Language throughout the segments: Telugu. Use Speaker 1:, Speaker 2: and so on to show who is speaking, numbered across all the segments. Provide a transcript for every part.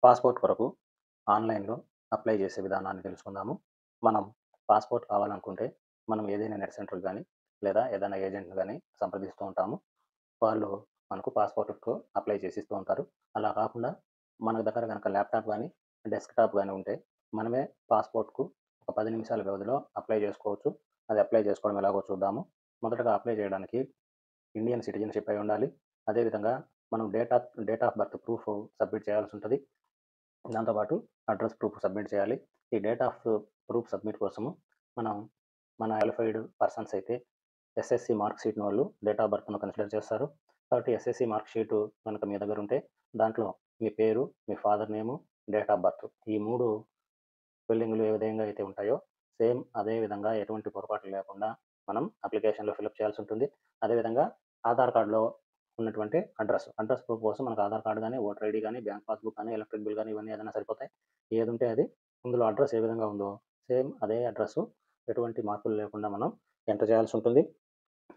Speaker 1: పాస్‌పోర్ట్ కొరకు ఆన్‌లైన్‌లో అప్లై చేసే విధానాన్ని తెలుసుకుందాము. మనం పాస్‌పోర్ట్ కావాలనుకుంటే, మనం ఏదైనా నెట్ సెంటర్‌కి గాని, లేదా ఏదైనా ఏజెంట్‌ని గాని సంప్రదిస్తూ ఉంటాము. వాళ్ళు మనకు పాస్‌పోర్ట్‌కు అప్లై చేసిస్తూ ఉంటారు. అలా కాకుండా మన దగ్గర గనక ల్యాప్‌టాప్ గాని, డెస్క్‌టాప్ గాని ఉంటే, మనమే పాస్‌పోర్ట్‌కు ఒక 10 నిమిషాల వ్యవధిలో అప్లై చేసుకోవచ్చు. అది అప్లై చేసుకోవడం ఎలాగో చూద్దాము. మొదటగా అప్లై చేయడానికి ఇండియన్ సిటిజన్‌షిప్ అయి ఉండాలి. అదేవిధంగా మనం date of birth proof submit చేయాల్సుంటది. దాంతో పాటు అడ్రెస్ ప్రూఫ్ సబ్మిట్ చేయాలి. ఈ డేట్ ఆఫ్ ప్రూఫ్ సబ్మిట్ కోసము మనం మన క్వాలిఫైడ్ పర్సన్స్ అయితే ఎస్ఎస్‌సి మార్క్ షీట్‌నోళ్ళు డేట్ ఆఫ్ బర్త్‌ను కన్సిడర్ చేస్తారు. కాబట్టి ఎస్ఎస్‌సి మార్క్ షీటు గనుక మీ దగ్గర ఉంటే దాంట్లో మీ పేరు, మీ father name, date of birth ఈ 3 స్పెల్లింగులు ఏ విధంగా అయితే ఉంటాయో సేమ్ అదే విధంగా ఎటువంటి పొరపాట్లు లేకుండా మనం అప్లికేషన్‌లో ఫిలప్ చేయాల్సుంటుంది. అదేవిధంగా ఆధార్ కార్డ్‌లో ఉన్నటువంటి అడ్రెస్ ప్రూఫ్ కోసం మనకు ఆధార్ కార్డ్ గాని, ఓటర్ ఐడీ గాని, బ్యాంక్ పాస్‌బుక్ గాని, ఎలక్ట్రిక్ బిల్ గాని ఇవన్నీ ఏదైనా సరిపోతాయి. ఏదుంటే అది. ఇందులో అడ్రెస్ ఏ విధంగా ఉందో సేమ్ అదే అడ్రెస్సు ఎటువంటి మార్పులు లేకుండా మనం ఎంటర్ చేయాల్సుంటుంది.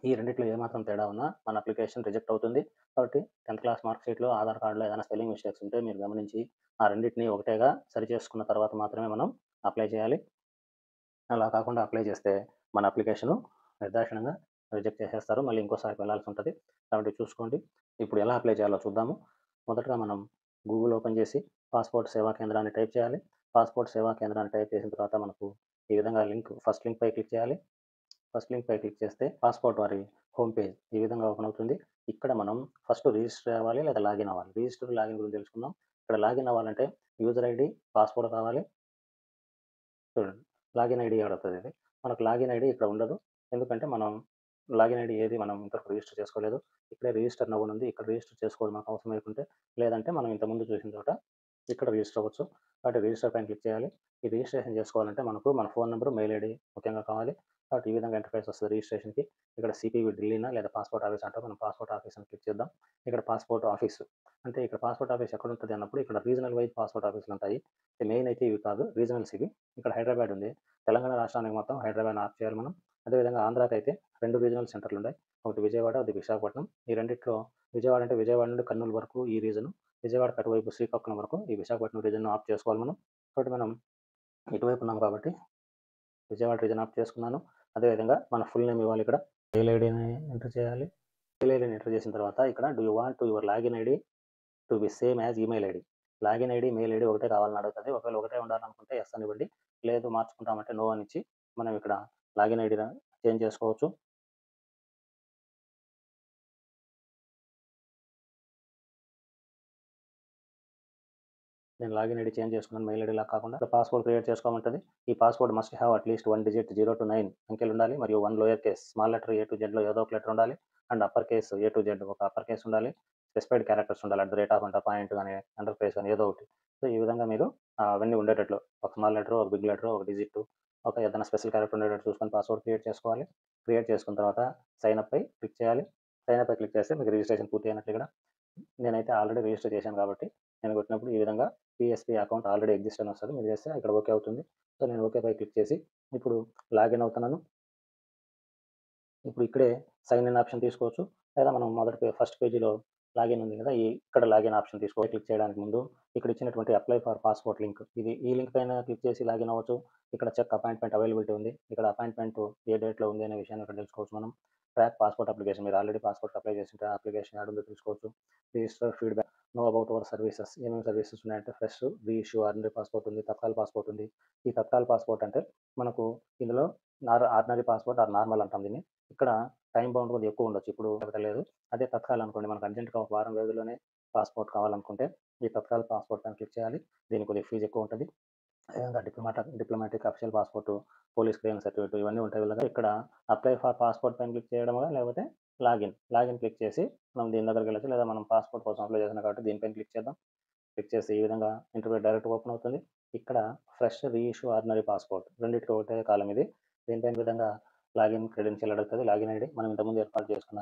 Speaker 1: ఈ రెండిట్లో ఏమాత్రం తేడా ఉన్నా మన అప్లికేషన్ రిజెక్ట్ అవుతుంది. కాబట్టి 10థ్ క్లాస్ మార్క్ షీట్‌లో, ఆధార్ కార్డ్‌లో ఏదైనా స్పెల్లింగ్ మిస్టేక్స్ ఉంటే మీరు గమనించి ఆ రెండిటిని ఒకటేగా సరిచేసుకున్న తర్వాత మాత్రమే మనం అప్లై చేయాలి. అలా కాకుండా అప్లై చేస్తే మన అప్లికేషను నిర్దాక్షిణ్యంగా రిజెక్ట్ చేసేస్తారు. మళ్ళీ ఇంకోసారికి వెళ్ళాల్సుంటది. కాబట్టి చూసుకోండి. ఇప్పుడు ఎలా అప్లై చేయాలో చూద్దాము. మొదటగా మనం గూగుల్ ఓపెన్ చేసి పాస్‌పోర్ట్ సేవా కేంద్ర అని టైప్ చేయాలి. పాస్‌పోర్ట్ సేవా కేంద్ర అని టైప్ చేసిన తర్వాత మనకు ఈ విధంగా ఫస్ట్ లింక్‌పై క్లిక్ చేయాలి. ఫస్ట్ లింక్‌పై క్లిక్ చేస్తే పాస్‌పోర్ట్ వారి హోమ్ పేజ్ ఈ విధంగా ఓపెన్ అవుతుంది. ఇక్కడ మనం ఫస్ట్ రిజిస్టర్ అవ్వాలి లేదా లాగిన్ అవ్వాలి. రిజిస్టర్, లాగిన్ గురించి తెలుసుకుందాం. ఇక్కడ లాగిన్ అవ్వాలంటే యూజర్ ఐడీ, పాస్‌వర్డ్ కావాలి. చూడండి. లాగిన్ ఐడీ అడుగుతదిది. మనకు లాగిన్ ఐడీ ఇక్కడ ఉండదు. ఎందుకంటే మనం లాగిన్ ఐడీ ఏది మనం ఇంతవరకు రిజిస్టర్ చేసుకోలేదు. ఇక్కడే రిజిస్టర్ నౌ అని ఉంది. ఇక్కడ రిజిస్టర్ చేసుకోవడం మనకు అవసరం లేకుంటే, లేదంటే మనం ఇంతకుముందు చూసిన చోట ఇక్కడ రిజిస్టర్ అవ్వచ్చు. కాబట్టి రిజిస్టర్ పైన క్లిక్ చేయాలి. ఈ రిజిస్ట్రేషన్ చేసుకోవాలంటే మనకు మన ఫోన్ నంబర్, మెయిల్ ఐడీ ముఖ్యంగా కావాలి. కాబట్టి ఈ విధంగా ఇంటర్ఫేస్ వస్తది రిజిస్ట్రేషన్‌కి. ఇక్కడ సిపివి ఢిల్లీనా లేదా పాస్‌పోర్ట్ ఆఫీస్ అంటారు. మనం పాస్‌పోర్ట్ ఆఫీస్ అని క్లిక్ చేద్దాం. ఇక్కడ పాస్‌పోర్ట్ ఆఫీసు అంటే ఇక్కడ పాస్‌పోర్ట్ ఆఫీస్ ఎక్కడుంటది అన్నప్పుడు ఇక్కడ రీజనల్ వైస్ పాస్‌పోర్ట్ ఆఫీసులుంటాయి. మెయిన్ అయితే ఇవి కాదు. రీజనల్స్ ఇవి. ఇక్కడ హైదరాబాద్ ఉంది. తెలంగాణ రాష్ట్రానికి మొత్తం హైదరాబాద్‌ని ఆఫ్ చేయాలి మనం. అదేవిధంగా ఆంధ్రాకైతే 2 రీజనల్ సెంటర్‌లున్నాయి. ఒకటి విజయవాడ, ఒకటి విశాఖపట్నం. ఈ రెండిట్లో విజయవాడ అంటే విజయవాడ నుండి కర్నూలు వరకు ఈ రీజను. విజయవాడకి అటువైపు శ్రీకాకుళం వరకు ఈ విశాఖపట్నం రీజన్‌ను ఆఫ్ చేసుకోవాలి మనం. కాబట్టి మనం ఇటువైపు ఉన్నాం కాబట్టి విజయవాడ రీజన్ ఆఫ్ చేసుకున్నాను. అదేవిధంగా మన ఫుల్ నేమ్ ఇవ్వాలి ఇక్కడ. మెయిల్ ఐడీని ఎంటర్ చేయాలి. మెయిల్ ఐడీని ఎంటర్ చేసిన తర్వాత ఇక్కడ do you want your login ID to be same as email ID. Login ID, mail ID ఒకటే కావాలని అడుగుతది. ఒకవేళ ఒకటే ఉండాలనుకుంటే యెస్ అని ఇవ్వండి. లేదు మార్చుకుంటామంటే నో అని ఇచ్చి మనం ఇక్కడ లాగిన్ ఐడీ చేంజ్ చేసుకోవచ్చు. నేను లాగిన్ ఐడీ చేంజ్ చేసుకున్నాను మెయిల్ ఐడీలా కాకుండా. ఇక్కడ పాస్‌వర్డ్ క్రియేట్ చేసుకోమంటది. ఈ password must have at least 1 digit 0-9 అంకెలుండాలి మరియు 1 lower case small letter A to జెడ్‌లో ఏదో ఒక లెటర్ ఉండాలి. And upper case A to Z ఒక అప్పర్ కేస్ ఉండాలి. స్పెసిఫైడ్ క్యారెక్టర్స్ ఉండాలి. అట్ ద రేట్ ఆఫ్ అంట పాయింట్ గాని, అండర్ స్పేస్ గాని ఏదో ఒకటి. సో, ఈ విధంగా మీరు అవన్నీ ఉండేటట్లు ఒక స్మాల్ లెటర్, ఒక బిగ్ లెటర్, ఒక డిజిట్, ఒక ఏదైనా స్పెషల్ క్యారెక్టర్ ఉండేటట్టు చూసుకొని పాస్‌వర్డ్ క్రియేట్ చేసుకోవాలి. క్రియేట్ చేసుకున్న తర్వాత సైన్ అప్ పై క్లిక్ చేయాలి. సైన్ అప్ పై క్లిక్ చేస్తే మీకు రిజిస్ట్రేషన్ పూర్తి అయినట్లు ఇక్కడ. నేనైతే ఆల్రెడీ రిజిస్టర్ చేశాను కాబట్టి నేను కొట్టినప్పుడు ఈ విధంగా పీఎస్‌పీ అకౌంట్ ఆల్రెడీ ఎగ్జిస్ట్ అని వస్తది. మీరు చేస్తే ఇక్కడ ఓకే అవుతుంది. సో, నేను ఓకే పై క్లిక్ చేసి ఇప్పుడు లాగిన్ అవుతున్నాను. ఇప్పుడు ఇక్కడే సైన్ ఇన్ ఆప్షన్ తీసుకోవచ్చు. లేదా మనం ఫస్ట్ పేజీలో లాగిన్ ఉంది కదా! ఇక్కడ లాగిన్ ఆప్షన్ క్లిక్ చేయడానికి ముందు ఇక్కడ ఇచ్చినటువంటి అప్లై ఫర్ పాస్‌పోర్ట్ లింక్ ఈ లింక్ పైన క్లిక్ చేసి లాగిన్ అవ్వచ్చు. ఇక్కడ చెక్ అపాయింట్‌మెంట్ అవైలబిలిటీ ఉంది. ఇక్కడ అపాయింట్‌మెంట్ ఏ డేట్‌లో ఉంది అనే విషయాన్ని ఇక్కడ తెలుసుకోవచ్చు మనం. ట్రాక్ పాస్‌పోర్ట్ అప్లికేషన్ మీరు ఆల్రెడీ పాస్‌పోర్ట్‌కి అప్లై చేసుంటే ఆ అప్లికేషన్ యాడుందో తెలుసుకోవచ్చు. Register feedback, know about our services ఏమేమి సర్వీసెస్ ఉన్నాయంటే ఫ్రెష్, రీఇష్యూ, ఆర్డినరీ పాస్‌పోర్ట్ ఉంది. తత్కాల్ పాస్‌పోర్ట్ ఉంది. ఈ తత్కాల్ పాస్‌పోర్ట్ అంటే మనకు ఇందులో ఆర్డినరీ పాస్‌పోర్ట్ ఆర్ నార్మల్ అంటాం దీన్ని. ఇక్కడ టైమ్ బౌండ్ కొద్దిగా ఎక్కువ ఉండొచ్చు. ఇప్పుడు లేదు. అదే తత్కాల్ అనుకోండి మనకు అర్జెంట్‌గా ఒక వారం వ్యవధిలోనే పాస్‌పోర్ట్ కావాలనుకుంటే ఈ తత్కాల్ పాస్‌పోర్ట్ పైన క్లిక్ చేయాలి. దీనికి కొద్దిగా ఫీజ్ ఎక్కువ ఉంటది. అదేవిధంగా diplomatic official passport, police clearance certificate ఇవన్నీ ఉంటాయి వీళ్ళ దగ్గర. ఇక్కడ అప్లై ఫర్ పాస్‌పోర్ట్ పైన క్లిక్ చేయడమా లేకపోతే లాగిన్ క్లిక్ చేసి మనం దీని దగ్గరికి వెళ్ళొచ్చు. లేదా మనం పాస్‌పోర్ట్ కోసం అప్లై చేస్తున్నాం కాబట్టి దీనిపైన క్లిక్ చేద్దాం. క్లిక్ చేసి ఈ విధంగా ఇంటర్వ్యూ డైరెక్ట్‌గా ఓపెన్ అవుతుంది. ఇక్కడ ఫ్రెష్, రీఇష్యూ, ఆర్డినరీ పాస్‌పోర్ట్ రెండిటికి ఒకటే కాలం ఇది. దీనిపైన ఈ విధంగా లాగిన్ క్రెడెన్షియల్ అడుగుతది. లాగిన్ ఐడీ మనం ఇంతకుముందు ఏర్పాటు చేసుకున్న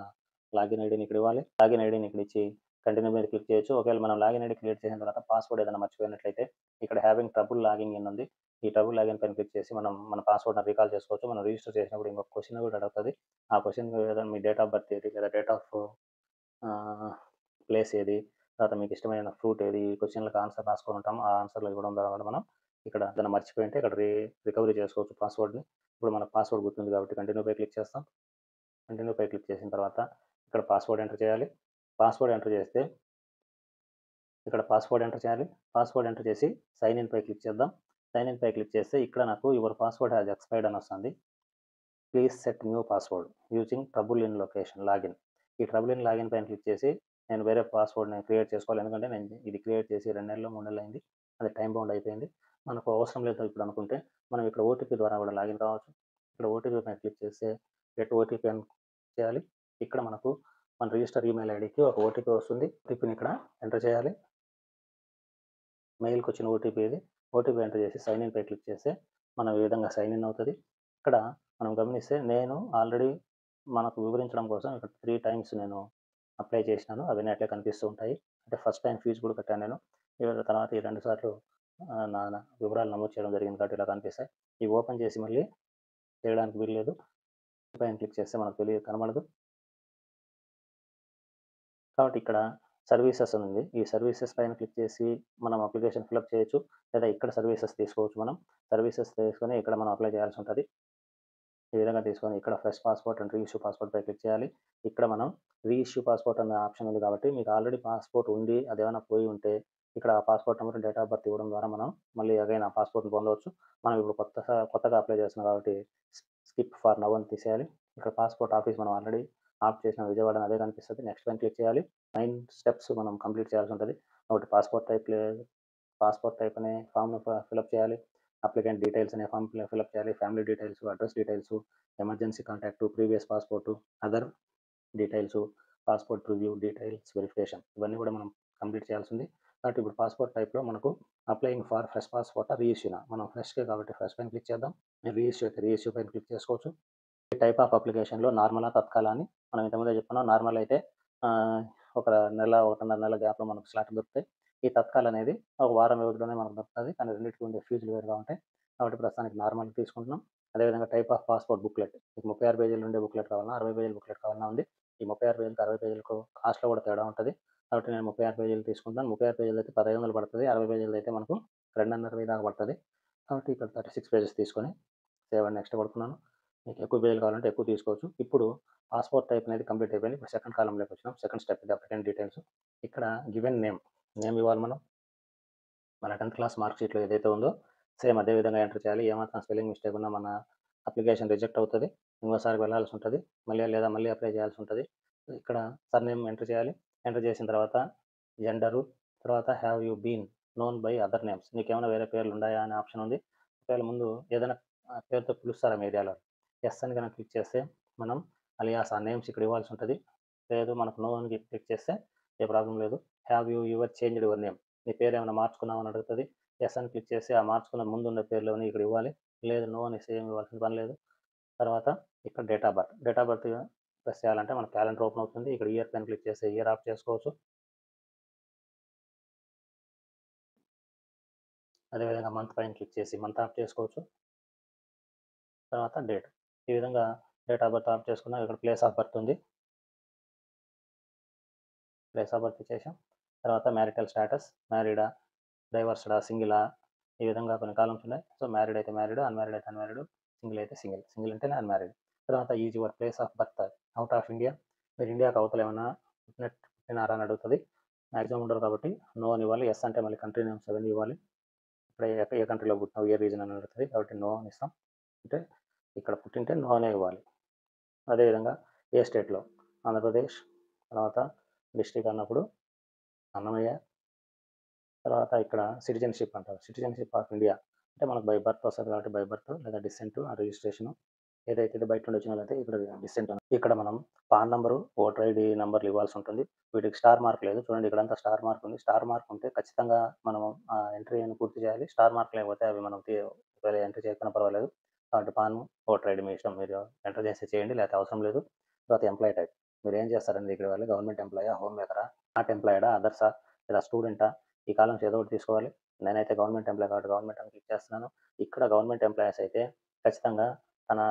Speaker 1: లాగిన్ ఐడీని ఇక్కడ ఇవ్వాలి. లాగిన్ ఐడీని ఇక్కడ ఇచ్చి కంటిన్యూ మీద క్లిక్ చేయొచ్చు. ఒకవేళ మనం లాగిన్ ఐడీ క్రియేట్ చేసిన తర్వాత పాస్‌వర్డ్ ఏదైనా మర్చిపోయినట్లయితే ఇక్కడ హావింగ్ ట్రబుల్ లాగింగ్ ఇన్ ఉంది. ఈ ట్రబుల్ లాగిన్ పైన క్లిక్ చేసి మనం మన పాస్‌వర్డ్‌ని రీకాల్ చేసుకోవచ్చు. మనం రిజిస్టర్ చేసినప్పుడు ఇంకొక క్వెషన్ కూడా అడుగుతది. ఆ క్వెషన్ ఏదో మీ డేట్ ఆఫ్ బర్త్ ఏది లేదా డేట్ ఆఫ్ ఆహ్, ప్లేస్ ఏది? తర్వాత మీకు ఇష్టమైన ఫ్రూట్ ఏది, ఈ క్వెషన్‌లకు ఆన్సర్ రాసుకొని ఉంటాం. ఆ ఆన్సర్‌లు ఇవ్వడం ద్వారా కూడా మనం ఇక్కడ ఏదైనా మర్చిపోయుంటే ఇక్కడ రికవరీ చేసుకోవచ్చు పాస్వర్డ్‌ని. ఇప్పుడు మనకు పాస్వర్డ్ గుర్తుంది కాబట్టి కంటిన్యూపై క్లిక్ చేస్తాం. కంటిన్యూపై క్లిక్ చేసిన తర్వాత ఇక్కడ పాస్వర్డ్ ఎంటర్ చేయాలి. పాస్వర్డ్ ఎంటర్ చేస్తే ఇక్కడ పాస్వర్డ్ ఎంటర్ చేయాలి. పాస్వర్డ్ ఎంటర్ చేసి సైన్ ఇన్ పై క్లిక్ చేద్దాం. సైన్ ఇన్ పై క్లిక్ చేస్తే ఇక్కడ నాకు యువర్ పాస్వర్డ్ హాస్ ఎక్స్పైర్డ్ అని వస్తుంది. Please set new password using trouble in location login. ఈ ట్రబుల్ ఇన్ లాగిన్ పైన క్లిక్ చేసి నేను వేరే పాస్వర్డ్‌ని క్రియేట్ చేసుకోవాలి. ఎందుకంటే నేను ఇది క్రియేట్ చేసి 2 నెలలు, 3 నెలలు అయింది. అది టైమ్ బౌండ్ అయిపోయింది. మనకు అవసరం లేదు ఇప్పుడు అనుకుంటే మనం ఇక్కడ ఓటీపీ ద్వారా కూడా లాగిన్ కావచ్చు. ఇక్కడ ఓటీపీ పైన క్లిక్ చేస్తే గెట్ ఓటీపీ అని చేయాలి. ఇక్కడ మనకు మన రిజిస్టర్ ఈమెయిల్ ఐడీకి ఒక ఓటీపీ వస్తుంది. ఓటీపీని ఇక్కడ ఎంటర్ చేయాలి. మెయిల్‌కి వచ్చిన ఓటీపీ ఇది. ఓటీపీ ఎంటర్ చేసి సైన్ ఇన్ పై క్లిక్ చేస్తే మనం ఈ విధంగా సైన్ ఇన్ అవుతది. ఇక్కడ మనం గమనిస్తే నేను ఆల్రెడీ మనకు వివరించడం కోసం ఇక్కడ 3 టైమ్స్ నేను అప్లై చేసినాను. అవన్నీ అట్లే కనిపిస్తూ ఉంటాయి. అంటే ఫస్ట్ టైమ్ ఫీజ్ కూడా కట్టాను నేను. తర్వాత ఈ 2 సార్లు నా వివరాలు నమోదు చేయడం జరిగింది కాబట్టి ఇలా కనిపిస్తాయి. ఇవి ఓపెన్ చేసి మళ్ళీ చేయడానికి వీల్లేదు. పైన క్లిక్ చేస్తే మనకు కనబడదు. కాబట్టి ఇక్కడ సర్వీసెస్ అని ఉంది. ఈ సర్వీసెస్ పైన క్లిక్ చేసి మనం అప్లికేషన్ ఫిలప్ చేయొచ్చు. లేదా ఇక్కడ సర్వీసెస్ తీసుకోవచ్చు మనం. సర్వీసెస్ తీసుకొని ఇక్కడ మనం అప్లై చేయాల్సి ఉంటది. ఈ విధంగా తీసుకొని ఇక్కడ fresh passport and reissue passport పై క్లిక్ చేయాలి. ఇక్కడ మనం రీఇష్యూ పాస్‌పోర్ట్ అనే ఆప్షన్ ఉంది కాబట్టి మీకు ఆల్రెడీ పాస్‌పోర్ట్ ఉండి అదేమైనా పోయి ఉంటే ఇక్కడ ఆ passport number, date of birth ఇవ్వడం ద్వారా మనం మళ్ళీ అగైన్ ఆ పాస్‌పోర్ట్‌ని పొందవచ్చు. మనం ఇప్పుడు కొత్తగా అప్లై చేస్తున్నాం కాబట్టి స్కిప్ ఫర్ నౌ అని తీసేయాలి. ఇక్కడ పాస్‌పోర్ట్ ఆఫీస్ మనం ఆల్రెడీ ఆప్ట్ చేసిన విజయవాడ అని అదే కనిపిస్తది. నెక్స్ట్ పైన క్లిక్ చేయాలి. 9 స్టెప్స్ మనం కంప్లీట్ చేయాల్సి ఉంటది. ఒకటి పాస్‌పోర్ట్ టైప్ అనే ఫామ్‌ను ఫిలప్ చేయాలి. అప్లికెంట్ డీటెయిల్స్ అనే ఫామ్ ఫిలప్ చేయాలి. Family details, address details, emergency contact, previous passport, other details, passport review details verification ఇవన్నీ కూడా మనం కంప్లీట్ చేయాల్సి ఉంది. కాబట్టి ఇప్పుడు పాస్‌పోర్ట్ టైప్‌లో మనకు అప్లయింగ్ ఫర్ ఫ్రెష్ పాస్‌పోర్టా, రీఇష్యూనా? మనం ఫ్రెష్‌కే కాబట్టి ఫ్రెష్ పైన క్లిక్ చేద్దాం. రీఇష్యూ అయితే రీఇష్యూ పైన క్లిక్ చేసుకోవచ్చు. ఈ టైప్ ఆఫ్ అప్లికేషన్‌లో నార్మలా, తత్కాలా అని మనం ఇంతకుముందే చెప్పుకున్నాం. నార్మల్ అయితే ఆహ్, ఒక నెల, 1.5 నెలల గ్యాప్‌లో మనకు స్లాట్ దొరుకుతాయి. ఈ తత్కాల్ అనేది ఒక వారం వ్యవధిలోనే మనకు దొరుకుతది. కానీ రెండిటికి ఉండే ఫీజులు వేరుగా ఉంటాయి. కాబట్టి ప్రస్తుతానికి నార్మల్ తీసుకుంటున్నాం. అదేవిధంగా టైప్ ఆఫ్ పాస్‌పోర్ట్ బుక్‌లెట్. మీకు 36 పేజీలు ఉండే బుక్‌లెట్ కావాలన్నా, 60 పేజీల బుక్‌లెట్ కావాలన్నా ఉంది. ఈ 36 పేజీలకి, 60 పేజీలకు కాస్ట్‌లో కూడా తేడా ఉంటది. కాబట్టి నేను 36 పేజీలు తీసుకుంటాను. 36 పేజీలదైతే 1500 పడతది. 60 పేజీలదైతే మనకు 2,500 దాకా పడతది. కాబట్టి ఇక్కడ 36 పేజెస్ తీసుకొని సేవ్ అండ్ నెక్స్ట్ కొడుతున్నాను. మీకు ఎక్కువ పేజీలు కావాలంటే ఎక్కువ తీసుకోవచ్చు. ఇప్పుడు పాస్‌పోర్ట్ టైప్ అనేది కంప్లీట్ అయిపోయింది. ఇప్పుడు సెకండ్ కాలమ్‌లోకి వచ్చినాం. సెకండ్ స్టెప్ ఇది అప్లికెంట్ డీటెయిల్స్. ఇక్కడ గివెన్ నేమ్ ఇవ్వాలి మనం. మన 10థ్ క్లాస్ మార్క్ షీట్‌లో ఏదైతే ఉందో సేమ్ అదే విధంగా ఎంటర్ చేయాలి. ఏమాత్రం స్పెల్లింగ్ మిస్టేక్ ఉన్నా మన అప్లికేషన్ రిజెక్ట్ అవుతది. ఇంకోసారి వెళ్ళాల్సి ఉంటది. మళ్ళీ అప్లై చేయాల్సి ఉంటది. ఇక్కడ సర్‌నేమ్ ఎంటర్ చేయాలి. ఎంటర్ చేసిన తర్వాత జెండరు, తర్వాత have you been known by other names. నీకేమైనా వేరే పేర్లు ఉన్నాయా అనే ఆప్షన్ ఉంది. ఒకవేళ ముందు ఏదైనా పేరుతో పిలుస్తారా మీ ఏరియాలో? యెస్ అని గనక క్లిక్ చేస్తే మనం అలియాస్ ఆ నేమ్స్ ఇక్కడ ఇవ్వాల్సి ఉంటది. లేదు మనకు నో అని క్లిక్ చేస్తే ఏ ప్రాబ్లమ్ లేదు. Have you changed your name. నీ పేరేమైనా మార్చుకున్నావా అని అడుగుతది. యెస్ అని క్లిక్ చేసి ఆ మార్చుకున్న ముందున్న పేర్లవన్నీ ఇక్కడ ఇవ్వాలి. లేదు నో అనేసి ఏమి ఇవ్వాల్సిన పని లేదు. తర్వాత ఇక్కడ date of birth. Date of birth press చేయాలంటే మన క్యాలెండర్ ఓపెన్ అవుతుంది. ఇక్కడ ఇయర్ పైన క్లిక్ చేస్తే ఇయర్ ఆఫ్ చేసుకోవచ్చు. అదేవిధంగా మంత్ పైన క్లిక్ చేసి మంత్ ఆఫ్ చేసుకోవచ్చు. తర్వాత డేట్. ఈ విధంగా డేట్ ఆఫ్ బర్త్ ఆఫ్ చేసుకున్నాం. ఇక్కడ ప్లేస్ ఆఫ్ బర్త్ ఉంది. ప్లేస్ ఆఫ్ బర్త్ ఇచ్చేసాం. తర్వాత మ్యారిటల్ స్టేటస్ మ్యారీడా, డైవర్స్‌డా, సింగిలా ఈ విధంగా కొన్ని కాలమ్స్ ఉన్నాయి. సో, మ్యారీడ్ అయితే మ్యారీడ్, అన్‌మ్యారీడ్ అయితే అన్‌మ్యారీడ్, సింగిల్ అయితే సింగిల్. సింగిల్ అంటేనే అన్‌మ్యారీడ్. తర్వాత is your place of birth out of India. మీరు ఇండియాకి అవతల ఏమన్నా పుట్టినారా అని అడుగుతది. మాక్సిమం ఉండరు కాబట్టి నో అని ఇవ్వాలి. యెస్ అంటే మళ్ళీ కంట్రీ నేమ్స్ అవన్నీ ఇవ్వాలి. ఇప్పుడు ఏ కంట్రీలో పుట్టినావు, ఏ రీజన్ అని అడుగుతది. కాబట్టి నో అని ఇస్తాం. అంటే ఇక్కడ పుట్టింటే నో అనే ఇవ్వాలి. అదేవిధంగా ఏ స్టేట్‌లో ఆంధ్రప్రదేశ్, తర్వాత డిస్ట్రిక్ట్ అన్నప్పుడు అన్నమయ్య, తర్వాత ఇక్కడ సిటిజన్‌షిప్ అంటారు. సిటిజన్‌షిప్ ఆఫ్ ఇండియా అంటే మనకు బై బర్త్ వస్తది కాబట్టి బై బర్త్ లేదా డిసెంట్ ఆ రిజిస్ట్రేషను ఏదైతే బయట నుండి వచ్చినోళ్ళైతే ఇక్కడ డిసెంట్ అని. ఇక్కడ మనం పాన్ నంబరు, ఓటర్ ఐడీ నంబర్లు ఇవ్వాల్సి ఉంటుంది. వీటికి స్టార్ మార్క్ లేదు. చూడండి ఇక్కడంతా స్టార్ మార్క్ ఉంది. స్టార్ మార్క్ ఉంటే ఖచ్చితంగా మనం ఆ ఎంట్రీ అని పూర్తి చేయాలి. స్టార్ మార్క్ లేకపోతే అవి మనం ఒకవేళ ఎంట్రీ చేయకపోయినా పర్వాలేదు. కాబట్టి పాన్, ఓటర్ ఐడీ మీ ఇష్టం. మీరు ఎంటర్ చేస్తే చేయండి లేకపోతే అవసరం లేదు. తర్వాత ఎంప్లాయ్ టైప్. మీరేం చేస్తారండి ఇక్కడికి వెళ్ళి గవర్నమెంట్ ఎంప్లాయా, హోమ్ మేకరా, నాట్ ఎంప్లాయిడా, అదర్సా లేదా స్టూడెంటా ఈ కాలమ్స్ ఏదో ఒకటి తీసుకోవాలి. నేనైతే గవర్నమెంట్ ఎంప్లాయ్ కాబట్టి గవర్నమెంట్ అని క్లిక్ చేస్తున్నాను. ఇక్కడ గవర్నమెంట్ ఎంప్లాయీస్ అయితే ఖచ్చితంగా తన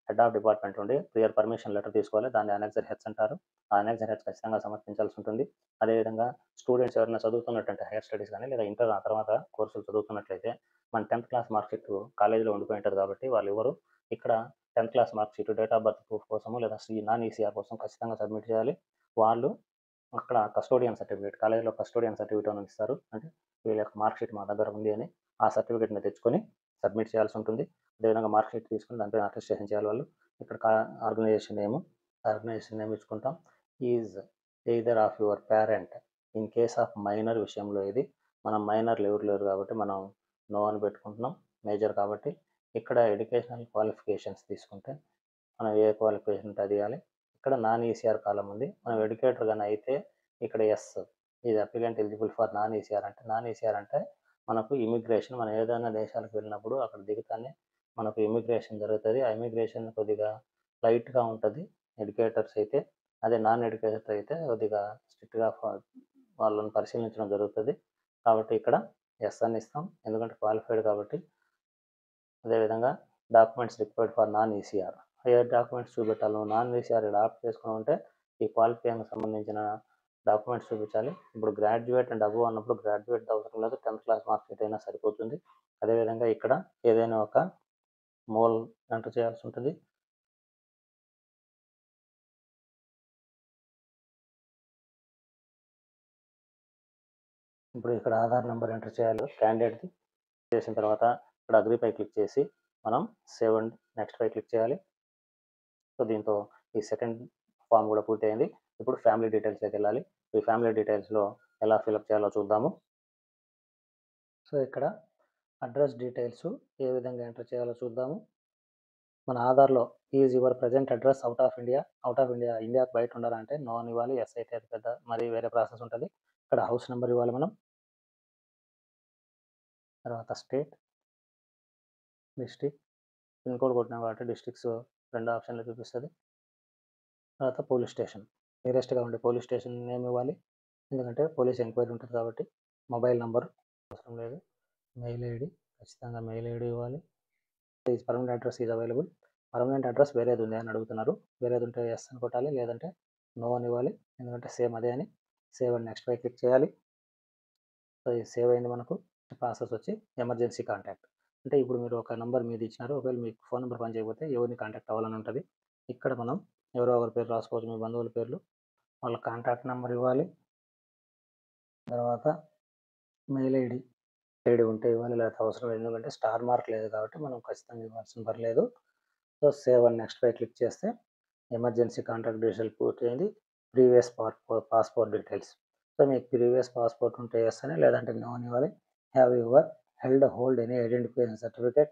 Speaker 1: హెడ్ ఆఫ్ డిపార్ట్మెంట్ నుండి ప్రియర్ పర్మిషన్ లెటర్ తీసుకోవాలి. దాన్ని అనెక్సర్ హెచ్ అంటారు. ఆ అనెక్సర్ హెచ్ ఖచ్చితంగా సమర్పించాల్సి ఉంటుంది. అదేవిధంగా స్టూడెంట్స్ ఎవరైనా చదువుతున్నట్టంటే హైయర్ స్టడీస్ కానీ లేదా ఇంటర్ ఆ తర్వాత కోర్సులు చదువుతున్నట్లయితే మన 10th క్లాస్ మార్క్ షీట్ కాలేజీలో ఉండిపోయి ఉంటుంది కాబట్టి వాళ్ళు ఎవరు ఇక్కడ 10th class mark sheet, date of birth proof కోసము లేదా నాన్ ఈసీఆర్ కోసం ఖచ్చితంగా సబ్మిట్ చేయాలి. వాళ్ళు అక్కడ కస్టోడియన్ సర్టిఫికేట్, కాలేజీలో కస్టోడియన్ సర్టిఫికేట్ అని ఇస్తారు. అంటే వీళ్ళ యొక్క మార్క్ షీట్ మా దగ్గర ఉంది అని ఆ సర్టిఫికేట్ని తెచ్చుకొని సబ్మిట్ చేయాల్సి ఉంటుంది. అదేవిధంగా మార్క్ షీట్ తీసుకొని దానిపైన అటెస్టేషన్ చేయాలి వాళ్ళు. ఇక్కడ ఆర్గనైజేషన్ నేమ్ ఇచ్చుకుంటాం. Is either of your parent. In case of minor విషయంలో ఇది మనం మైనర్లు ఎవరు లేరు కాబట్టి మనం నో అని పెట్టుకుంటున్నాం. మేజర్ కాబట్టి ఇక్కడ ఎడ్యుకేషనల్ క్వాలిఫికేషన్స్ తీసుకుంటే మనం ఏ క్వాలిఫికేషన్ ఉంటే అది ఇవ్వాలి. ఇక్కడ నాన్ ఈసీఆర్ కాలం ఉంది. మనం ఎడ్యుకేటర్ కానీ అయితే ఇక్కడ ఎస్ ఇది applicant eligible for non ECR అంటే నాన్ ఈసీఆర్ అంటే మనకు ఇమిగ్రేషన్ మనం ఏదైనా దేశాలకు వెళ్ళినప్పుడు అక్కడ దిగుతానే మనకు ఇమిగ్రేషన్ జరుగుతుంది. ఆ ఇమిగ్రేషన్ కొద్దిగా లైట్గా ఉంటుంది ఎడ్యుకేటర్స్ అయితే. అదే నాన్ ఎడ్యుకేటర్స్ అయితే కొద్దిగా స్ట్రిక్ట్గా వాళ్ళని పరిశీలించడం జరుగుతుంది. కాబట్టి ఇక్కడ ఎస్ అని ఇస్తాం ఎందుకంటే క్వాలిఫైడ్ కాబట్టి. అదేవిధంగా documents required for non ECR. ఏ డాక్యుమెంట్స్ చూపెట్టాలి? నాన్ ఈసీఆర్ ఇలా ఆప్ట్ చేసుకుని ఉంటే ఈ క్వాలిఫైయింగ్ సంబంధించిన డాక్యుమెంట్స్ చూపించాలి. ఇప్పుడు గ్రాడ్యుయేట్ అండ్ అబవ్ అన్నప్పుడు గ్రాడ్యుయేట్ అవసరం లేదు, 10th క్లాస్ మార్క్స్ షీట్ అయినా సరిపోతుంది. అదేవిధంగా ఇక్కడ ఏదైనా ఒక మోల్ ఎంటర్ చేయాల్సి ఉంటుంది. ఇప్పుడు ఇక్కడ ఆధార్ నెంబర్ ఎంటర్ చేయాలి క్యాండిడేట్ది. చేసిన తర్వాత ఇక్కడ అగ్రీపై క్లిక్ చేసి మనం సేవ్ అండ్ నెక్స్ట్ పై క్లిక్ చేయాలి. సో దీంతో ఈ సెకండ్ ఫామ్ కూడా పూర్తయింది. ఇప్పుడు ఫ్యామిలీ డీటెయిల్స్లోకి వెళ్ళాలి. ఈ ఫ్యామిలీ డీటెయిల్స్లో ఎలా ఫిలప్ చేయాలో చూద్దాము. సో ఇక్కడ అడ్రస్ డీటెయిల్స్ ఏ విధంగా ఎంటర్ చేయాలో చూద్దాము. మన ఆధార్లో is your present address out of India, ఇండియాకి బయట ఉండాలంటే నో అని ఇవ్వాలి. ఎస్ అయితే అది పెద్ద మరి వేరే ప్రాసెస్ ఉంటుంది. ఇక్కడ హౌస్ నెంబర్ ఇవ్వాలి మనం. తర్వాత స్టేట్, డిస్ట్రిక్ట్, పిన్ కోడ్ కొట్టినాం కాబట్టి డిస్ట్రిక్ట్స్ 2 ఆప్షన్లు చూపిస్తుంది. తర్వాత పోలీస్ స్టేషన్, నియరెస్ట్గా ఉండే పోలీస్ స్టేషన్ నేమ్ ఇవ్వాలి ఎందుకంటే పోలీస్ ఎంక్వైరీ ఉంటుంది కాబట్టి. మొబైల్ నెంబర్ అవసరం లేదు. మెయిల్ ఐడి, ఖచ్చితంగా మెయిల్ ఐడి ఇవ్వాలి. Is permanent address is available. Permanent address వేరేది ఉంది అని అడుగుతున్నారు. వేరేది ఉంటే ఎస్ అని కొట్టాలి, లేదంటే నో అని ఇవ్వాలి ఎందుకంటే సేమ్ అదే అని. సేవ్ అండ్ నెక్స్ట్ పై క్లిక్ చేయాలి. సో ఇది సేవ్ అయింది. మనకు ప్రాసెస్ వచ్చి ఎమర్జెన్సీ కాంటాక్ట్ అంటే ఇప్పుడు మీరు ఒక నెంబర్ మీద ఇచ్చినారు, ఒకవేళ మీకు ఫోన్ నెంబర్ పని చేయకపోతే ఎవరిని కాంటాక్ట్ అవ్వాలని ఉంటుంది. ఇక్కడ మనం ఎవరో ఒకరి పేరు రాసుకోవచ్చు, మీ బంధువుల పేర్లు, వాళ్ళ కాంటాక్ట్ నెంబర్ ఇవ్వాలి. తర్వాత మెయిల్ ఐడి ఉంటే ఇవ్వాలి, లేకపోతే అవసరం లేదు ఎందుకంటే స్టార్ మార్క్ లేదు కాబట్టి మనం ఖచ్చితంగా ఇవ్వాల్సిన పర్లేదు. సో సేవ్ అండ్ నెక్స్ట్ పై క్లిక్ చేస్తే ఎమర్జెన్సీ కాంటాక్ట్ డీటెయిల్స్ పూర్తయింది. Previous passport details. సో మీకు ప్రీవియస్ పాస్పోర్ట్ ఉంటే ఎస్ అని, లేదంటే నో అని ఇవ్వాలి. Have your hold any identification certificate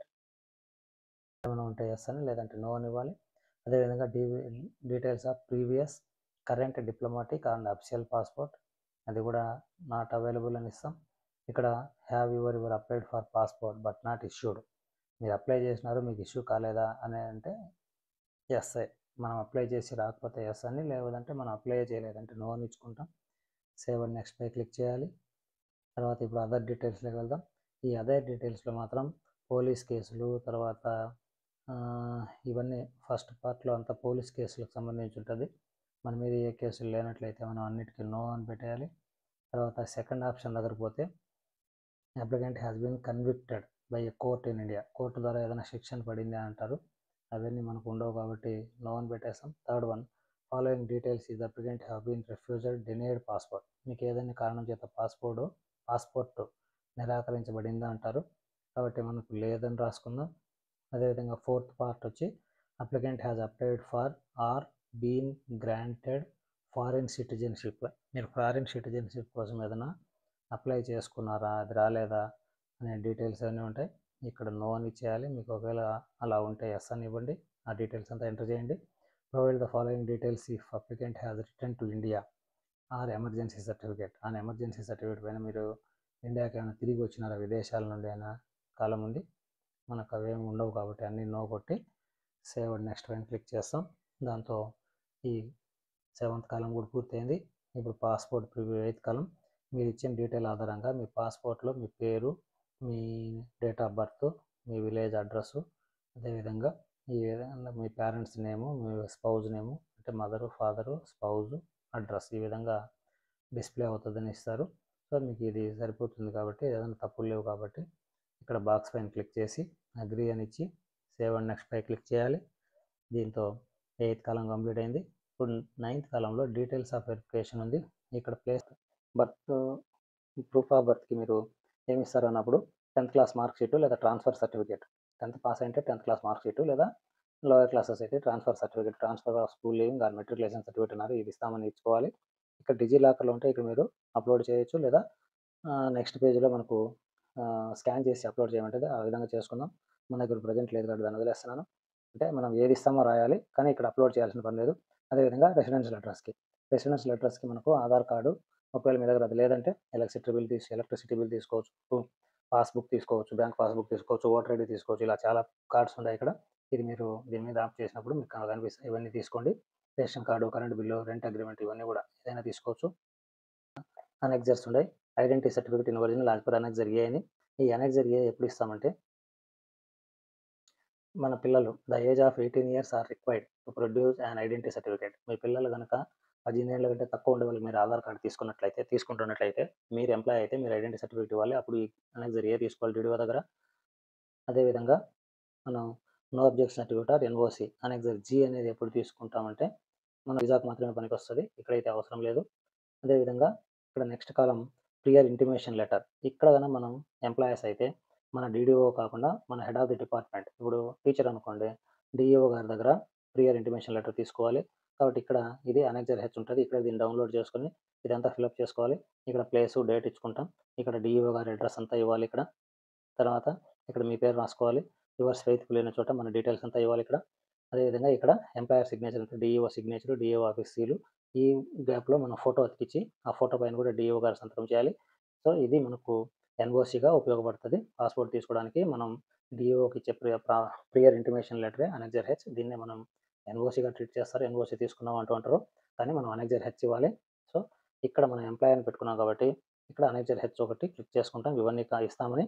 Speaker 1: ఏమైనా ఉంటే ఎస్ అని, లేదంటే నో అని ఇవ్వాలి. అదేవిధంగా details of previous current diplomatic and official passport అది కూడా నాట్ అవైలబుల్ అని ఇస్తాం. ఇక్కడ have your applied for passport but not issued. మీరు అప్లై చేసినారు, మీకు ఇష్యూ కాలేదా అని అంటే ఎస్. మనం అప్లై చేసి రాకపోతే ఎస్ అని, లేదంటే మనం అప్లై చేయలేదంటే నో అని ఇచ్చుకుంటాం. సేవ్ అండ్ నెక్స్ట్ పై క్లిక్ చేయాలి. తర్వాత ఇప్పుడు అదర్ డీటెయిల్స్లోకి వెళ్దాం. ఈ అదర్ డీటెయిల్స్లో మాత్రం పోలీస్ కేసులు, తర్వాత ఇవన్నీ ఫస్ట్ పార్ట్లో అంతా పోలీస్ కేసులకు సంబంధించి ఉంటుంది. మన మీద ఏ కేసులు లేనట్లయితే మనం అన్నిటికీ నో అని పెట్టేయాలి. తర్వాత సెకండ్ ఆప్షన్ దగ్గర పోతే applicant has been convicted by a court in India, court ద్వారా ఏదైనా శిక్షణ పడింది అంటారు. అవన్నీ మనకు ఉండవు కాబట్టి నో అని పెట్టేస్తాం. Third one following details is applicant have been refused denied passport. మీకు ఏదైనా కారణం చేత పాస్పోర్ట్ నిరాకరించబడిందా అంటారు కాబట్టి మనకు లేదని రాసుకుందాం. అదేవిధంగా ఫోర్త్ పార్ట్ వచ్చి applicant has applied for or been granted foreign citizenship. మీరు ఫారిన్ సిటిజన్షిప్ కోసం ఏదైనా అప్లై చేసుకున్నారా, అది రాలేదా అనే డీటెయిల్స్ అన్నీ ఉంటాయి. ఇక్కడ నో అని చేయాలి. మీకు ఒకవేళ అలా ఉంటే ఎస్ అని ఇవ్వండి. ఆ డీటెయిల్స్ అంతా ఎంటర్ చేయండి. Provide the following details if applicant has return to India or emergency certificate. ఆ ఎమర్జెన్సీ సర్టిఫికేట్ పైన మీరు ఇండియాకి ఏమైనా తిరిగి వచ్చినారా, విదేశాల నుండి అయినా కాలం ఉంది. మనకు అవేమి ఉండవు కాబట్టి అన్నీ నో కొట్టి సేవ్ అండ్ నెక్స్ట్ పైన క్లిక్ చేస్తాం. దాంతో ఈ 7th కాలం కూడా పూర్తయింది. ఇప్పుడు పాస్పోర్ట్ ప్రివ్యూ 8th కాలం. మీరు ఇచ్చిన డీటెయిల్ ఆధారంగా మీ పాస్పోర్ట్లో మీ పేరు, మీ డేట్ ఆఫ్ బర్త్, మీ విలేజ్ అడ్రస్సు, అదేవిధంగా ఈ విధంగా మీ పేరెంట్స్ నేము, మీ స్పౌజ్ నేము అంటే మదరు, ఫాదరు, స్పౌజు, అడ్రస్ ఈ విధంగా డిస్ప్లే అవుతుందని ఇస్తారు. సో మీకు ఇది సరిపోతుంది కాబట్టి ఏదైనా తప్పులు లేవు కాబట్టి ఇక్కడ బాక్స్ పైన క్లిక్ చేసి అగ్రీ అని ఇచ్చి సేవ్ అండ్ నెక్స్ట్ పై క్లిక్ చేయాలి. దీంతో 8th కాలం కంప్లీట్ అయింది. ఇప్పుడు 9th కాలంలో డీటెయిల్స్ ఆఫ్ వెరిఫికేషన్ ఉంది. ఇక్కడ ప్లేస్ బర్త్ ప్రూఫ్ ఆఫ్ బర్త్కి మీరు ఏమి ఇస్తారు అన్నప్పుడు 10th క్లాస్ మార్క్ షీటు లేదా ట్రాన్స్ఫర్ సర్టిఫికేట్, 10th పాస్ అయితే 10th క్లాస్ మార్క్ షీటు లేదా లోయర్ క్లాసెస్ అయితే transfer certificate, transfer of school leaving or matriculation certificate అన్నారు, ఇది ఇస్తామని ఇచ్చుకోవాలి. ఇక్కడ డిజిలాకర్లో ఉంటే ఇక్కడ మీరు అప్లోడ్ చేయొచ్చు లేదా నెక్స్ట్ పేజ్లో మనకు స్కాన్ చేసి అప్లోడ్ చేయమంటే ఆ విధంగా చేసుకుందాం. మన దగ్గర ప్రజెంట్ లేదు కాబట్టి దాన్ని వదిలేస్తున్నాను. అంటే మనం ఏది ఇస్తామో రాయాలి కానీ ఇక్కడ అప్లోడ్ చేయాల్సిన పని లేదు. అదేవిధంగా రెసిడెన్షియల్ అడ్రస్కి మనకు ఆధార్ కార్డు, ఒకవేళ మీ దగ్గర అది లేదంటే ఎలక్ట్రిసిటీ బిల్ తీసుకోవచ్చు, పాస్బుక్ తీసుకోవచ్చు, బ్యాంక్ పాస్బుక్ తీసుకోవచ్చు, ఓటర్ ఐడి తీసుకోవచ్చు, ఇలా చాలా కార్డ్స్ ఉన్నాయి ఇక్కడ. ఇది మీరు దీని మీద ఆప్ చేసినప్పుడు మీకు కనిపిస్తాయి, ఇవన్నీ తీసుకోండి. Ration card, current bill, rent agreement ఇవన్నీ కూడా ఏదైనా తీసుకోవచ్చు. అనెక్జర్స్ ఉన్నాయి, identity certificate in original as per annexure A అని. ఈ అనెక్జర్ ఏ ఎప్పుడు ఇస్తామంటే మన పిల్లలు the age of 18 years are required to produce and identity certificate. మీ పిల్లలు కనుక 18 ఏళ్ళ కంటే తక్కువ ఉండే వాళ్ళకి మీరు ఆధార్ కార్డు తీసుకుంటున్నట్లయితే మీరు ఎంప్లాయ్ అయితే మీరు ఐడెంటిటీ సర్టిఫికేట్ ఇవ్వాలి. అప్పుడు ఈ అనెక్జర్ ఏ తీసుకోవాలి డీడీఓ దగ్గర. అదేవిధంగా మనం no objection certificate or NOC annexure G అనేది ఎప్పుడు తీసుకుంటామంటే మన వీసాకు మాత్రమే పనికి వస్తుంది, ఇక్కడైతే అవసరం లేదు. అదేవిధంగా ఇక్కడ నెక్స్ట్ కాలం ప్రియర్ ఇంటిమేషన్ లెటర్. ఇక్కడ కనుక మనం ఎంప్లాయీస్ అయితే మన డీడీఓ కాకుండా మన హెడ్ ఆఫ్ ది డిపార్ట్మెంట్, ఇప్పుడు టీచర్ అనుకోండి, డిఈఓ గారి దగ్గర ప్రియర్ ఇంటిమేషన్ లెటర్ తీసుకోవాలి. కాబట్టి ఇక్కడ ఇది అనెక్జర్ హెచ్ ఉంటుంది, ఇక్కడ దీన్ని డౌన్లోడ్ చేసుకొని ఇదంతా ఫిల్అప్ చేసుకోవాలి. ఇక్కడ ప్లేసు, డేట్ ఇచ్చుకుంటాం, ఇక్కడ డిఈఓ గారి అడ్రస్ అంతా ఇవ్వాలి. ఇక్కడ తర్వాత ఇక్కడ మీ పేరు రాసుకోవాలి, యువర్స్ ఫెయిత్ఫుల్ అయిన చోట మన డీటెయిల్స్ అంతా ఇవ్వాలి ఇక్కడ. అదేవిధంగా ఇక్కడ ఎంప్లాయర్ సిగ్నేచర్ అంటే DEO signature, DEO office seal, ఈ గ్యాప్లో మనం ఫోటో అతికిచ్చి ఆ ఫోటో పైన కూడా డిఈఓ గారు సంతకం చేయాలి. సో ఇది మనకు ఎన్ఓసిగా ఉపయోగపడుతుంది. పాస్పోర్ట్ తీసుకోవడానికి మనం డిఈఓకి ఇచ్చే ప్రియర్ ఇంటిమేషన్ లెటరే అనెక్జర్ హెచ్. దీన్నే మనం ఎన్ఓసిగా ట్రీట్ చేస్తారు, ఎన్ఓసి తీసుకున్నాం అంటారు, కానీ మనం అనెక్జర్ హెచ్ ఇవ్వాలి. సో ఇక్కడ మనం ఎంప్లాయర్ని పెట్టుకున్నాం కాబట్టి ఇక్కడ అనెక్జర్ హెచ్ ఒకటి క్లిక్ చేసుకుంటాం, ఇవన్నీ ఇస్తామని.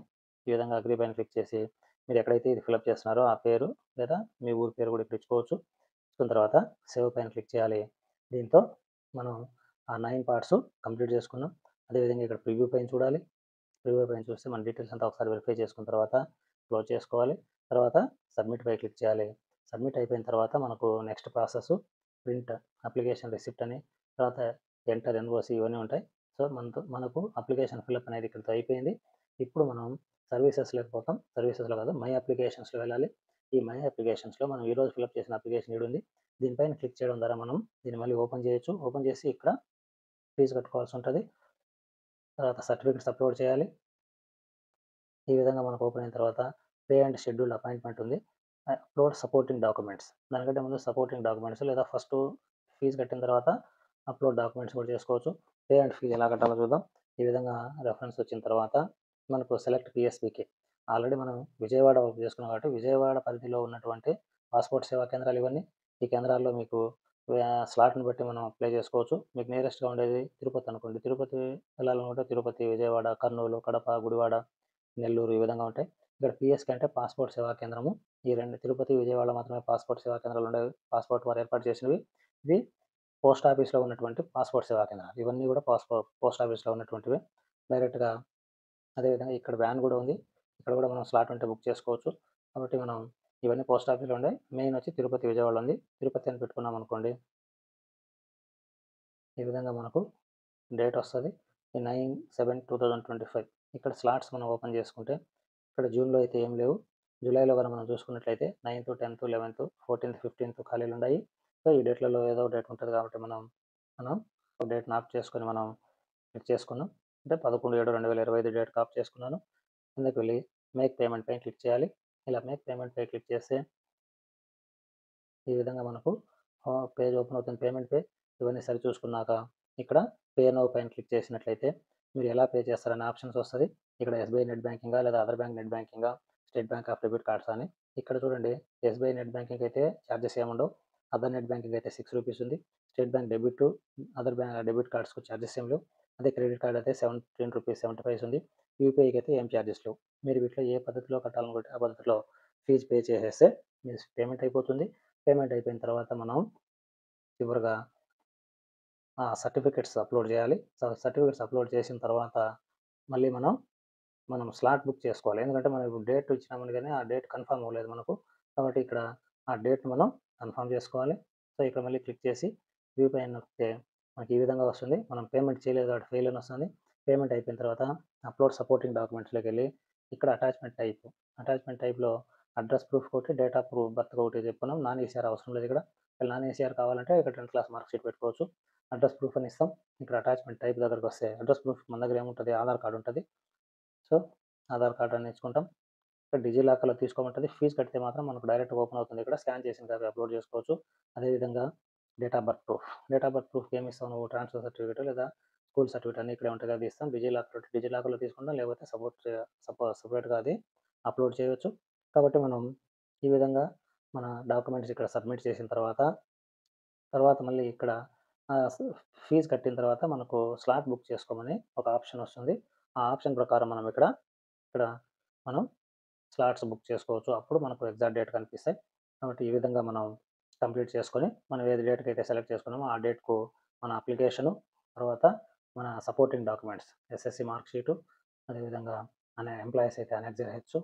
Speaker 1: ఈ విధంగా అగ్రీ పైన క్లిక్ చేసి మీరు ఎక్కడైతే ఇది ఫిల్అప్ చేస్తున్నారో ఆ పేరు లేదా మీ ఊరి పేరు కూడా ఇక్కడ ఇచ్చుకోవచ్చు. ఇచ్చుకున్న తర్వాత సేవ్ పైన క్లిక్ చేయాలి. దీంతో మనం ఆ 9 పార్ట్స్ కంప్లీట్ చేసుకున్నాం. అదేవిధంగా ఇక్కడ ప్రివ్యూ పైన చూడాలి, ప్రివ్యూ పైన చూస్తే మన డీటెయిల్స్ అంతా ఒకసారి వెరిఫై చేసుకున్న తర్వాత క్లోజ్ చేసుకోవాలి. తర్వాత సబ్మిట్ పై క్లిక్ చేయాలి. సబ్మిట్ అయిపోయిన తర్వాత మనకు next process print application receipt అని, తర్వాత ఎంటర్ ఎన్ఓసి ఇవన్నీ ఉంటాయి. సో మనకు అప్లికేషన్ ఫిల్అప్ అనేది ఇక్కడితో అయిపోయింది. ఇప్పుడు మనం సర్వీసెస్లోకి పోతాం, సర్వీసెస్లో కాదు మై అప్లికేషన్స్లో వెళ్ళాలి. ఈ మై అప్లికేషన్స్లో మనం ఈరోజు ఫిల్అప్ చేసిన అప్లికేషన్ ఈడు ఉంది, దీనిపైన క్లిక్ చేయడం ద్వారా మనం దీన్ని మళ్ళీ ఓపెన్ చేయొచ్చు. ఓపెన్ చేసి ఇక్కడ ఫీజు కట్టుకోవాల్సి ఉంటుంది, తర్వాత సర్టిఫికెట్స్ అప్లోడ్ చేయాలి. ఈ విధంగా మనకు ఓపెన్ అయిన తర్వాత పే అండ్ షెడ్యూల్డ్ అపాయింట్మెంట్ ఉంది, అప్లోడ్ సపోర్టింగ్ డాక్యుమెంట్స్. దానికంటే ముందు సపోర్టింగ్ డాక్యుమెంట్స్ లేదా ఫస్ట్ ఫీజు కట్టిన తర్వాత అప్లోడ్ డాక్యుమెంట్స్ కూడా చేసుకోవచ్చు. పే అండ్ ఫీజు ఎలా కట్టాలో చూద్దాం. ఈ విధంగా రెఫరెన్స్ వచ్చిన తర్వాత మనకు సెలెక్ట్ పిఎస్బికి ఆల్రెడీ మనం విజయవాడ వర్క్ చేసుకున్నాం కాబట్టి విజయవాడ పరిధిలో ఉన్నటువంటి పాస్పోర్ట్ సేవా కేంద్రాలు ఇవన్నీ. ఈ కేంద్రాల్లో మీకు స్లాట్ని బట్టి మనం అప్లై చేసుకోవచ్చు. మీకు నియరెస్ట్గా ఉండేది తిరుపతి అనుకోండి, తిరుపతి వెళ్ళాలనుకుంటే తిరుపతి, విజయవాడ, కర్నూలు, కడప, గుడివాడ, నెల్లూరు ఈ విధంగా ఉంటాయి. ఇక్కడ పిఎస్కి అంటే పాస్పోర్ట్ సేవా కేంద్రము. ఈ రెండు తిరుపతి, విజయవాడ మాత్రమే పాస్పోర్ట్ సేవా కేంద్రాలు ఉండేవి, పాస్పోర్ట్ వారు ఏర్పాటు చేసినవి. ఇవి పోస్ట్ ఆఫీస్లో ఉన్నటువంటి పాస్పోర్ట్ సేవా కేంద్రాలు, ఇవన్నీ కూడా పోస్ట్ ఆఫీస్లో ఉన్నటువంటివి డైరెక్ట్గా. అదేవిధంగా ఇక్కడ వ్యాన్ కూడా ఉంది, ఇక్కడ కూడా మనం స్లాట్ ఉంటే బుక్ చేసుకోవచ్చు. కాబట్టి మనం ఇవన్నీ పోస్ట్ ఆఫీస్లో ఉన్నాయి. మెయిన్ వచ్చి తిరుపతి, విజయవాడ ఉంది. తిరుపతి అని పెట్టుకున్నాం అనుకోండి, ఈ విధంగా మనకు డేట్ వస్తుంది 9/7/2025. ఇక్కడ స్లాట్స్ మనం ఓపెన్ చేసుకుంటే ఇక్కడ జూన్లో అయితే ఏం లేవు, జూలైలో కనుక మనం చూసుకున్నట్లయితే 9th, 10th, 11th, 14th, 15th ఖాళీలు ఉన్నాయి. సో ఈ డేట్లలో ఏదో ఒక డేట్ ఉంటుంది కాబట్టి మనం ఒక డేట్ నాప్ చేసుకొని మనం క్లిక్ చేసుకున్నాం. అంటే 11/7/2025 డేట్ కాప్ చేసుకున్నాను. కిందకి వెళ్ళి మేక్ పేమెంట్ పైన క్లిక్ చేయాలి. ఇలా మేక్ పేమెంట్ పై క్లిక్ చేస్తే ఈ విధంగా మనకు పేజ్ ఓపెన్ అవుతుంది, పేమెంట్ పే. ఇవన్నీ సరి చూసుకున్నాక ఇక్కడ పే నౌ పైన క్లిక్ చేసినట్లయితే మీరు ఎలా పే చేస్తారనే ఆప్షన్స్ వస్తుంది. ఇక్కడ ఎస్బీఐ నెట్ బ్యాంకింగా లేదా అదర్ బ్యాంక్ నెట్ బ్యాంకింగా, state bank of debit cards అని. ఇక్కడ చూడండి, ఎస్బీఐ నెట్ బ్యాంకింగ్ అయితే ఛార్జెస్ ఏముండవు, అదర్ నెట్ బ్యాంకింగ్ అయితే 6 రూపీస్ ఉంది, state bank debit, other bank debit కార్డ్స్కు ఛార్జెస్ ఏం లేవు. అదే క్రెడిట్ కార్డ్ అయితే 17 రూపీస్ 70 పైస్ ఉంది. యూపీఐకి అయితే ఏం ఛార్జెస్ లేవు. మీరు వీటిలో ఏ పద్ధతిలో కట్టాలనుకుంటే ఆ పద్ధతిలో ఫీజు పే చేసేస్తే మీ పేమెంట్ అయిపోతుంది. పేమెంట్ అయిపోయిన తర్వాత మనం చివరగా సర్టిఫికేట్స్ అప్లోడ్ చేయాలి. సర్టిఫికేట్స్ అప్లోడ్ చేసిన తర్వాత మళ్ళీ మనం స్లాట్ బుక్ చేసుకోవాలి. ఎందుకంటే మనం ఇప్పుడు డేట్ ఇచ్చినామని గాని ఆ డేట్ కన్ఫర్మ్ అవ్వలేదు మనకు. కాబట్టి ఇక్కడ ఆ డేట్‌ని మనం కన్ఫర్మ్ చేసుకోవాలి. సో, ఇక్కడ మళ్ళీ క్లిక్ చేసి వ్యూ పైన నొక్కితే మనకి ఈ విధంగా వస్తుంది. మనం పేమెంట్ చేయలేదు కాబట్టి ఫెయిల్ అని వస్తుంది. పేమెంట్ అయిపోయిన తర్వాత అప్లోడ్ సపోర్టింగ్ డాక్యుమెంట్స్‌లోకెళ్ళి ఇక్కడ అటాచ్‌మెంట్ టైప్‌లో అడ్రెస్ ప్రూఫ్ ఒకటి, డేట్ ఆఫ్ బర్త్ ఒకటి చెప్పుకున్నాం. నాన్ ఈసీఆర్ అవసరం లేదు ఇక్కడ. నాన్ ఈసీఆర్ కావాలంటే ఇక్కడ 10th క్లాస్ మార్క్ షీట్ పెట్టుకోవచ్చు. అడ్రెస్ ప్రూఫ్ అని ఇస్తాం. ఇక్కడ అటాచ్‌మెంట్ టైప్ దగ్గరకొస్తే అడ్రెస్ ప్రూఫ్ మన దగ్గర ఏముంటది? ఆధార్ కార్డ్ ఉంటది. సో, ఆధార్ కార్డ్ అని ఎంచుకుంటాం. ఇక్కడ డిజిలాకర్‌లో తీసుకోమంటది. ఫీజ్ కడితే మాత్రం మనకు డైరెక్ట్‌గా ఓపెన్ అవుతుంది. ఇక్కడ స్కాన్ చేసిన కాపీ అప్లోడ్ చేసుకోవచ్చు. అదేవిధంగా డేట్ ఆఫ్ బర్త్ ప్రూఫ్‌కి ఏమి ఇస్తావు నువ్వు? ట్రాన్స్‌ఫర్ సర్టిఫికేట్ లేదా స్కూల్ సర్టిఫికేట్ అన్నీ ఇక్కడే ఉంటాయి కదా! అది ఇస్తాం. డిజిలాకర్‌లో తీసుకుంటాం. లేకపోతే సెపరేట్‌గా అది అప్లోడ్ చేయవచ్చు. కాబట్టి మనం ఈ విధంగా మన డాక్యుమెంట్స్ ఇక్కడ సబ్మిట్ చేసిన తర్వాత మళ్ళీ ఇక్కడ ఆహ్, స్ ఫీజ్ కట్టిన తర్వాత మనకు స్లాట్ బుక్ చేసుకోమని ఒక ఆప్షన్ వస్తుంది. ఆ ఆప్షన్ ప్రకారం ఇక్కడ మనం స్లాట్స్ బుక్ చేసుకోవచ్చు. అప్పుడు మనకు ఎగ్జాక్ట్ డేట్ కనిపిస్తాయి. కాబట్టి ఈ విధంగా మనం కంప్లీట్ చేసుకొని, మనం ఏది డేట్‌కైతే సెలెక్ట్ చేసుకున్నామో ఆ డేట్‌కు మన అప్లికేషను, తర్వాత మన supporting documents SSC mark sheet, అదేవిధంగా ఎంప్లాయీస్ అయితే అనెక్సర్ హెచ్,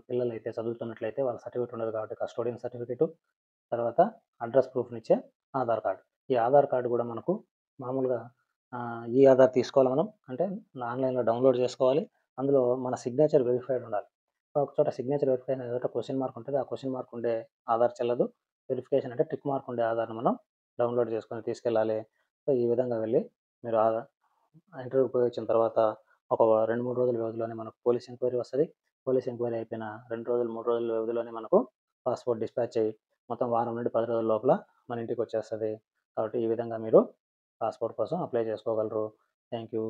Speaker 1: పిల్లలైతే చదువుతున్నట్లయితే వాళ్ళ సర్టిఫికేట్ ఉండదు కాబట్టి కస్టోడియన్ సర్టిఫికేటు, తర్వాత అడ్రెస్ ప్రూఫ్‌నిచ్చే ఆధార్ కార్డ్. ఈ ఆధార్ కార్డ్ గూడా మనకు మామూలుగా ఈ ఆధార్ తీసుకోవాలి మనం. అంటే ఆన్‌లైన్‌లో డౌన్‌లోడ్ చేసుకోవాలి. అందులో మన సిగ్నేచర్ వెరిఫైడ్ ఉండాలి. ఒక చోట సిగ్నేచర్ వెరిఫై అయిన ఎదుట క్వెషన్ మార్క్ ఉంటది. ఆ క్వెషన్ మార్క్ ఉండే ఆధార్ చెల్లదు. వెరిఫికేషన్ అంటే టిక్ మార్క్ ఉండే ఆధార్‌ని మనం డౌన్‌లోడ్ చేసుకొని తీసుకెళ్ళాలి. సో, ఈ విధంగా వెళ్లి మీరు ఇంటర్వ్యూకి పోయొచ్చిన తర్వాత ఒక 2, 3 రోజుల వ్యవధిలోనే మనకు పోలీస్ ఎంక్వైరీ వస్తది. పోలీస్ ఎంక్వైరీ అయిపోయిన 2 రోజులు, 3 రోజుల వ్యవధిలోనే మనకు పాస్‌పోర్ట్ డిస్పాచ్ అయ్యి మొత్తం వారం నుండి 10 రోజుల లోపల మన ఇంటికొచ్చేస్తది. కాబట్టి ఈ విధంగా మీరు పాస్‌పోర్ట్ కోసం అప్లై చేసుకోగలరు. Thank you.